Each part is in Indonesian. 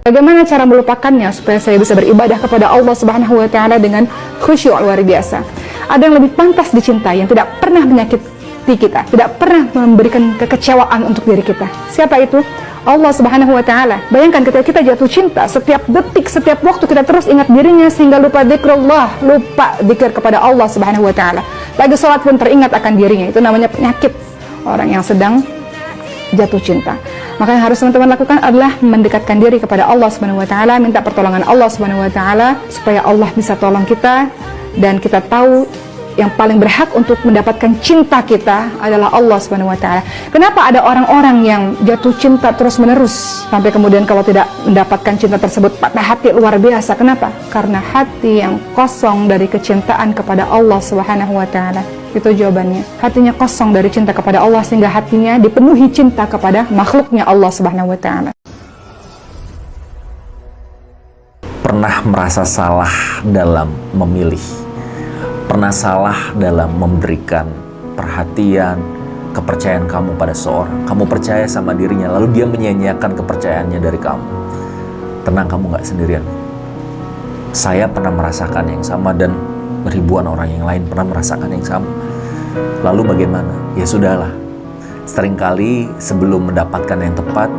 Bagaimana cara melupakannya supaya saya bisa beribadah kepada Allah Subhanahu wa taala dengan khusyuk luar biasa? Ada yang lebih pantas dicintai, yang tidak pernah menyakiti kita, tidak pernah memberikan kekecewaan untuk diri kita. Siapa itu? Allah Subhanahu wa taala. Bayangkan ketika kita jatuh cinta, setiap detik, setiap waktu kita terus ingat dirinya sehingga lupa zikrullah, lupa zikir kepada Allah Subhanahu wa taala. Lagi sholat pun teringat akan dirinya. Itu namanya penyakit orang yang sedang jatuh cinta. Maka yang harus teman-teman lakukan adalah mendekatkan diri kepada Allah Subhanahu wa taala, minta pertolongan Allah Subhanahu wa taala supaya Allah bisa tolong kita, dan kita tahu yang paling berhak untuk mendapatkan cinta kita adalah Allah Subhanahu wa taala. Kenapa ada orang-orang yang jatuh cinta terus-menerus sampai kemudian kalau tidak mendapatkan cinta tersebut patah hati luar biasa? Kenapa? Karena hati yang kosong dari kecintaan kepada Allah Subhanahu wa taala. Itu jawabannya. Hatinya kosong dari cinta kepada Allah sehingga hatinya dipenuhi cinta kepada makhluknya Allah Subhanahu wa taala. Pernah merasa salah dalam memilih, pernah salah dalam memberikan perhatian, kepercayaan kamu pada seorang. Kamu percaya sama dirinya, lalu dia menyia-nyiakan kepercayaannya dari kamu. Tenang, kamu gak sendirian. Saya pernah merasakan yang sama, dan ribuan orang yang lain pernah merasakan yang sama. Lalu bagaimana? Ya sudahlah. Seringkali sebelum mendapatkan yang tepat,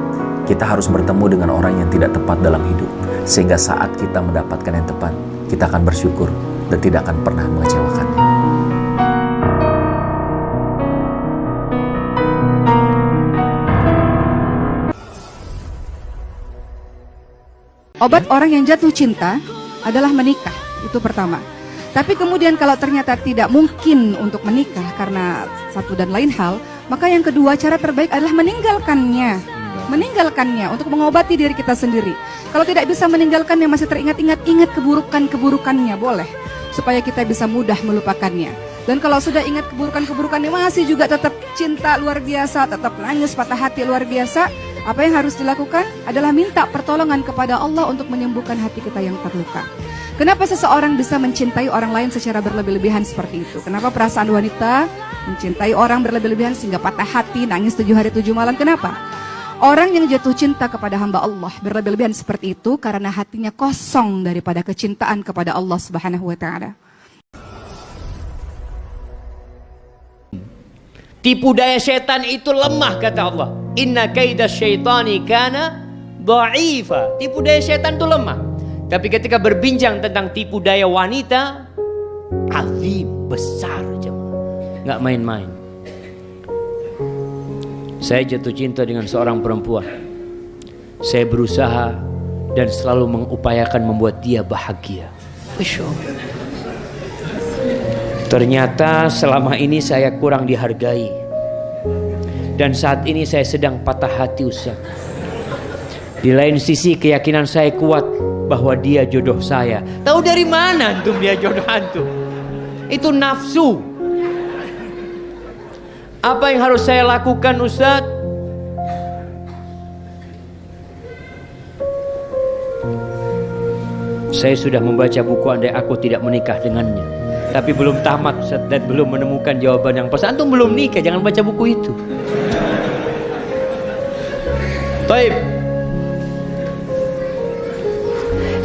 kita harus bertemu dengan orang yang tidak tepat dalam hidup. Sehingga saat kita mendapatkan yang tepat, kita akan bersyukur dan tidak akan pernah mengecewakannya. Obat orang yang jatuh cinta adalah menikah, itu pertama. Tapi kemudian kalau ternyata tidak mungkin untuk menikah karena satu dan lain hal, maka yang kedua, cara terbaik adalah meninggalkannya. Meninggalkannya untuk mengobati diri kita sendiri. Kalau tidak bisa meninggalkannya, masih teringat-ingat, ingat keburukannya boleh, supaya kita bisa mudah melupakannya. Dan kalau sudah ingat keburukannya masih juga tetap cinta luar biasa, tetap nangis patah hati luar biasa, apa yang harus dilakukan adalah minta pertolongan kepada Allah untuk menyembuhkan hati kita yang terluka. Kenapa seseorang bisa mencintai orang lain secara berlebih-lebihan seperti itu? Kenapa perasaan wanita mencintai orang berlebih-lebihan sehingga patah hati, nangis 7 hari 7 malam? Kenapa? Orang yang jatuh cinta kepada hamba Allah berlebih-lebihan seperti itu karena hatinya kosong daripada kecintaan kepada Allah Subhanahu wa taala. Tipu daya setan itu lemah, kata Allah. Inna kaida syaitani kana dha'ifa. Tipu daya setan itu lemah. Tapi ketika berbincang tentang tipu daya wanita, azim, besar jemaah. Nggak main-main. Saya jatuh cinta dengan seorang perempuan. Saya berusaha dan selalu mengupayakan membuat dia bahagia. Ternyata selama ini saya kurang dihargai. Dan saat ini saya sedang patah hati, Ustaz. Di lain sisi keyakinan saya kuat bahwa dia jodoh saya. Tahu dari mana antum dia jodoh antum? Itu nafsu. Apa yang harus saya lakukan, Ustaz? Saya sudah membaca buku Andai Aku Tidak Menikah Dengannya, tapi belum tamat, Ustaz, dan belum menemukan jawaban yang pas. Antum belum nikah, jangan baca buku itu. Baik.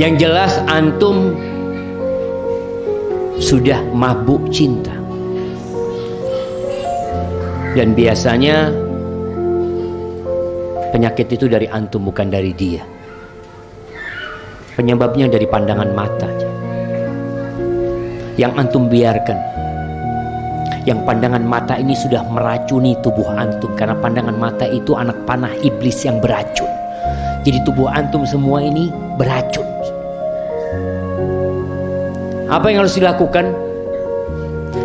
Yang jelas antum sudah mabuk cinta. Dan biasanya penyakit itu dari antum, bukan dari dia. Penyebabnya dari pandangan mata aja. Yang antum biarkan. Yang pandangan mata ini sudah meracuni tubuh antum. Karena pandangan mata itu anak panah iblis yang beracun. Jadi tubuh antum semua ini beracun. Apa yang harus dilakukan?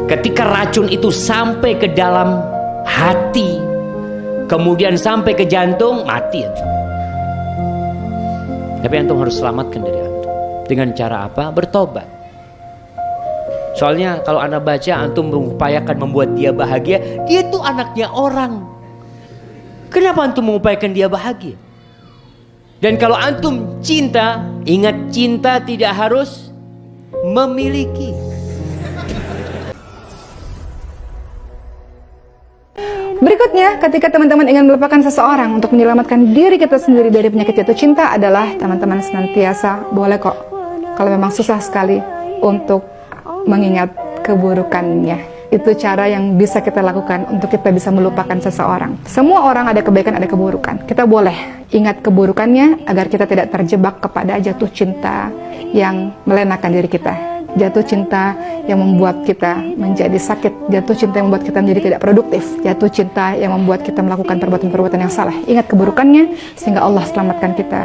Ketika racun itu sampai ke dalam hati, kemudian sampai ke jantung, mati antum. Tapi antum harus selamatkan dari antum. Dengan cara apa? Bertobat. Soalnya kalau anda baca, antum mengupayakan membuat dia bahagia. Dia itu anaknya orang. Kenapa antum mengupayakan dia bahagia? Dan kalau antum cinta, ingat cinta tidak harus memiliki. Berikutnya, ketika teman-teman ingin melupakan seseorang untuk menyelamatkan diri kita sendiri dari penyakit jatuh cinta adalah teman-teman senantiasa boleh kok, kalau memang susah sekali, untuk mengingat keburukannya. Itu cara yang bisa kita lakukan untuk kita bisa melupakan seseorang. Semua orang ada kebaikan, ada keburukan. Kita boleh ingat keburukannya agar kita tidak terjebak kepada jatuh cinta yang melenakan diri kita. Jatuh cinta yang membuat kita menjadi sakit, jatuh cinta yang membuat kita menjadi tidak produktif, jatuh cinta yang membuat kita melakukan perbuatan-perbuatan yang salah. Ingat keburukannya sehingga Allah selamatkan kita.